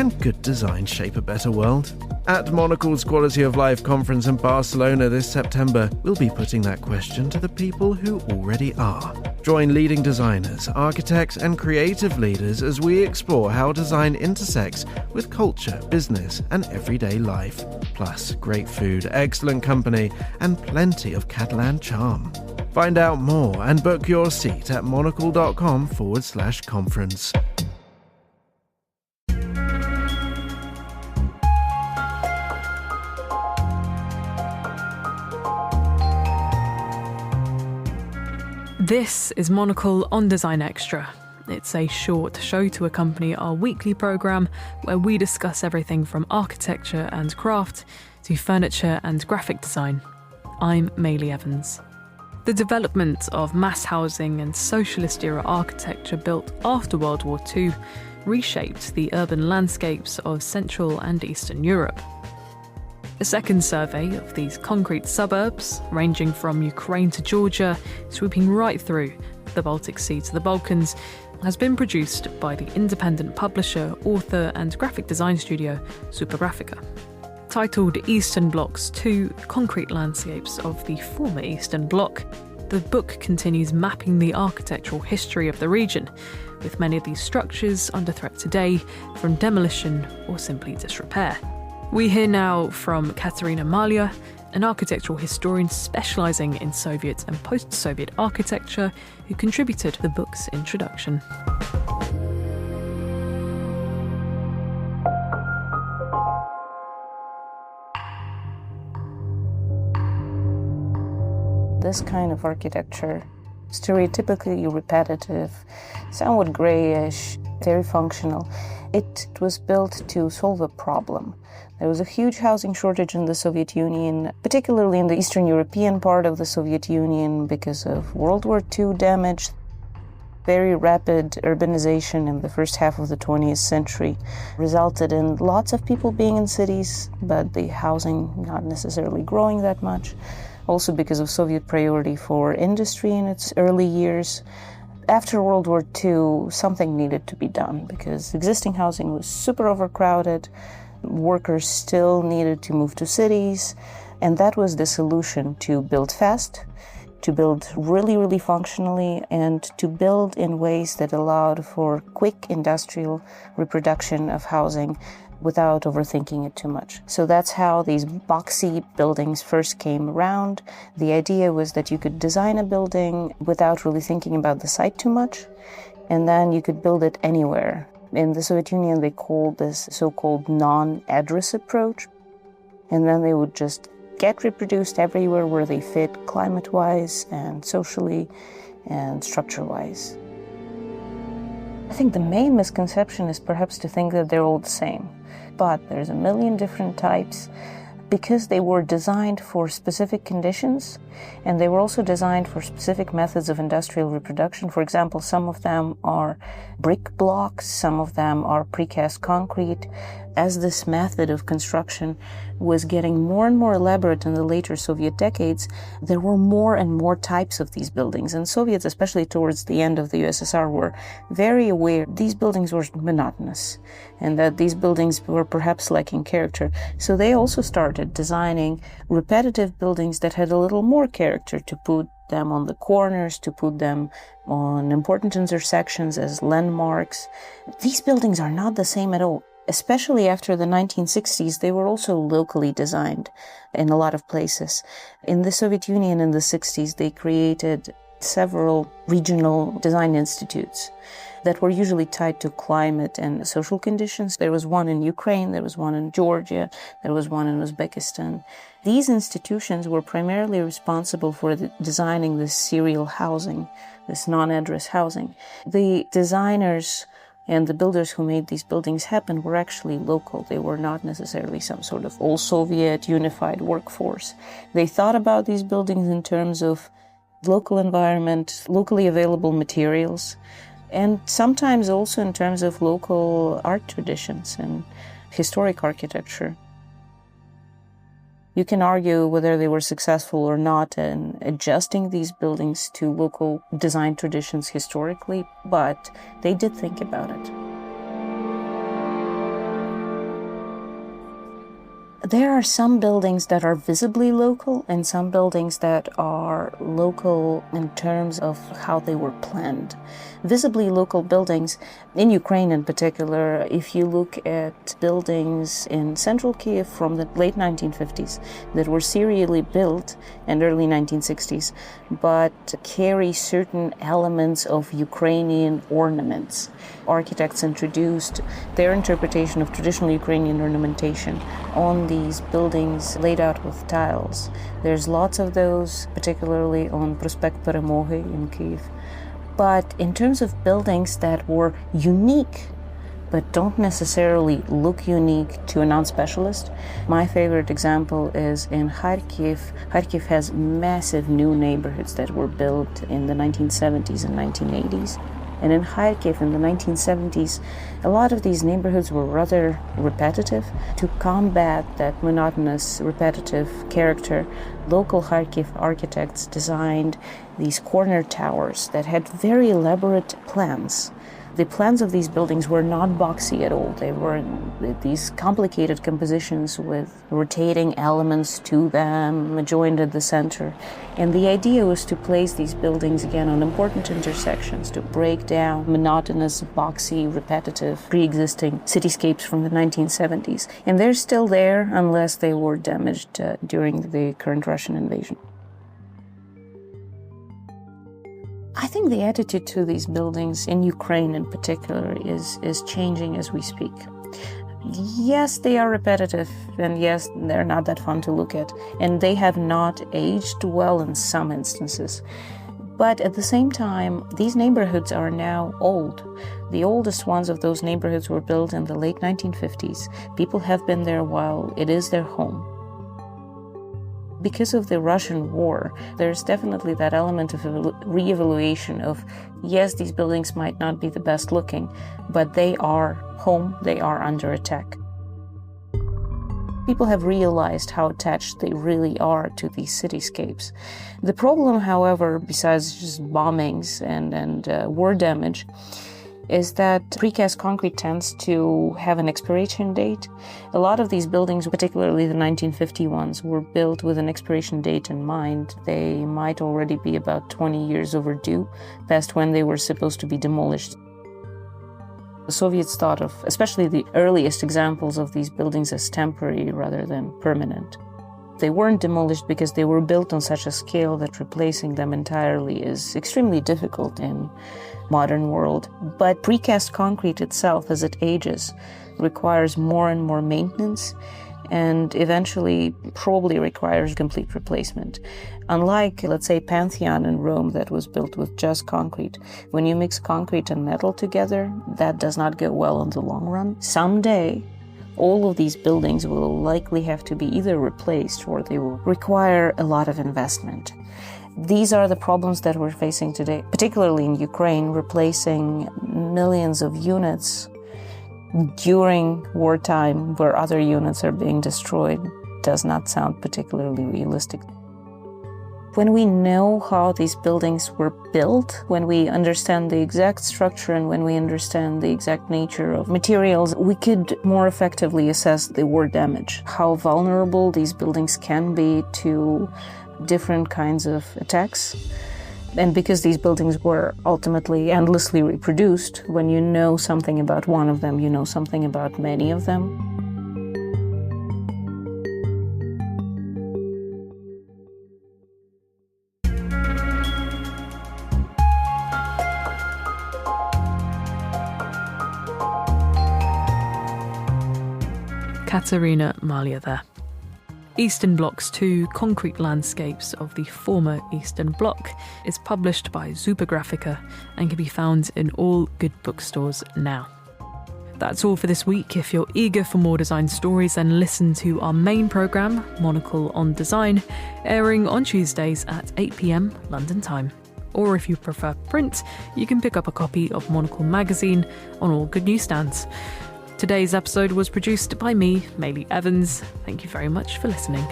Can good design shape a better world? At Monocle's Quality of Life conference in Barcelona this September, we'll be putting that question to the people who already are. Join leading designers, architects, and creative leaders as we explore how design intersects with culture, business, and everyday life. Plus, great food, excellent company, and plenty of Catalan charm. Find out more and book your seat at monocle.com/conference. This is Monocle on Design Extra. It's a short show to accompany our weekly programme where we discuss everything from architecture and craft to furniture and graphic design. I'm Maylie Evans. The development of mass housing and socialist-era architecture built after World War II reshaped the urban landscapes of Central and Eastern Europe. A second survey of these concrete suburbs, ranging from Ukraine to Georgia, sweeping right through the Baltic Sea to the Balkans, has been produced by the independent publisher, author and graphic design studio Zupagrafika. Titled Eastern Bloc's 2 Concrete Landscapes of the Former Eastern Bloc, the book continues mapping the architectural history of the region, with many of these structures under threat today from demolition or simply disrepair. We hear now from Kateryna Malaia, an architectural historian specialising in Soviet and post-Soviet architecture, who contributed the book's introduction. This kind of architecture, stereotypically repetitive, somewhat greyish, very functional, it was built to solve a problem. There was a huge housing shortage in the Soviet Union, particularly in the Eastern European part of the Soviet Union because of World War II damage. Very rapid urbanization in the first half of the 20th century resulted in lots of people being in cities, but the housing not necessarily growing that much. Also because of Soviet priority for industry in its early years. After World War II, something needed to be done because existing housing was super overcrowded. Workers still needed to move to cities, and that was the solution: to build fast, to build really, really functionally, and to build in ways that allowed for quick industrial reproduction of housing without overthinking it too much. So that's how these boxy buildings first came around. The idea was that you could design a building without really thinking about the site too much, and then you could build it anywhere. In the Soviet Union, they called this so-called non-address approach, and then they would just get reproduced everywhere where they fit climate-wise and socially and structure-wise. I think the main misconception is perhaps to think that they're all the same. But there's a million different types because they were designed for specific conditions, and they were also designed for specific methods of industrial reproduction. For example, some of them are brick blocks, some of them are precast concrete. As this method of construction was getting more and more elaborate in the later Soviet decades, there were more and more types of these buildings. And Soviets, especially towards the end of the USSR, were very aware these buildings were monotonous and that these buildings were perhaps lacking character. So they also started designing repetitive buildings that had a little more character, to put them on the corners, to put them on important intersections as landmarks. These buildings are not the same at all. Especially after the 1960s, they were also locally designed in a lot of places. In the Soviet Union in the 60s, they created several regional design institutes that were usually tied to climate and social conditions. There was one in Ukraine, there was one in Georgia, there was one in Uzbekistan. These institutions were primarily responsible for designing this serial housing, this non-address housing. The designers and the builders who made these buildings happen were actually local. They were not necessarily some sort of all-Soviet unified workforce. They thought about these buildings in terms of local environment, locally available materials, and sometimes also in terms of local art traditions and historic architecture. You can argue whether they were successful or not in adjusting these buildings to local design traditions historically, but they did think about it. There are some buildings that are visibly local and some buildings that are local in terms of how they were planned. Visibly local buildings, in Ukraine in particular, if you look at buildings in central Kiev from the late 1950s that were serially built and early 1960s, but carry certain elements of Ukrainian ornaments. Architects introduced their interpretation of traditional Ukrainian ornamentation on these buildings laid out with tiles. There's lots of those, particularly on Prospekt Peremogi in Kiev. But in terms of buildings that were unique, but don't necessarily look unique to a non-specialist, my favorite example is in Kharkiv. Kharkiv has massive new neighborhoods that were built in the 1970s and 1980s. And in Kharkiv in the 1970s, a lot of these neighborhoods were rather repetitive. To combat that monotonous, repetitive character, local Kharkiv architects designed these corner towers that had very elaborate plans. The plans of these buildings were not boxy at all. They were these complicated compositions with rotating elements to them, joined at the center. And the idea was to place these buildings again on important intersections, to break down monotonous, boxy, repetitive, pre-existing cityscapes from the 1970s. And they're still there unless they were damaged during the current Russian invasion. I think the attitude to these buildings in Ukraine in particular is changing as we speak. Yes, they are repetitive, and yes, they're not that fun to look at, and they have not aged well in some instances. But at the same time, these neighborhoods are now old. The oldest ones of those neighborhoods were built in the late 1950s. People have been there a while. It is their home. Because of the Russian war, there's definitely that element of re-evaluation of, yes, these buildings might not be the best looking, but they are home, they are under attack. People have realized how attached they really are to these cityscapes. The problem, however, besides just bombings and war damage, is that precast concrete tends to have an expiration date. A lot of these buildings, particularly the 1950 ones, were built with an expiration date in mind. They might already be about 20 years overdue, past when they were supposed to be demolished. The Soviets thought of, especially the earliest examples of these buildings, as temporary rather than permanent. They weren't demolished because they were built on such a scale that replacing them entirely is extremely difficult in modern world. But precast concrete itself, as it ages, requires more and more maintenance and eventually probably requires complete replacement. Unlike, let's say, Pantheon in Rome that was built with just concrete, when you mix concrete and metal together, that does not go well in the long run. Someday, all of these buildings will likely have to be either replaced or they will require a lot of investment. These are the problems that we're facing today, particularly in Ukraine. Replacing millions of units during wartime where other units are being destroyed does not sound particularly realistic. When we know how these buildings were built, when we understand the exact structure and when we understand the exact nature of materials, we could more effectively assess the war damage, how vulnerable these buildings can be to different kinds of attacks. And because these buildings were ultimately endlessly reproduced, when you know something about one of them, you know something about many of them. Kateryna Malaia there. Eastern Bloc's 2 concrete landscapes of the former Eastern Bloc is published by Zupagrafika and can be found in all good bookstores now. That's all for this week. If you're eager for more design stories, then listen to our main programme, Monocle on Design, airing on Tuesdays at 8 p.m. London time. Or if you prefer print, you can pick up a copy of Monocle magazine on all good newsstands. Today's episode was produced by me, Maylee Evans. Thank you very much for listening.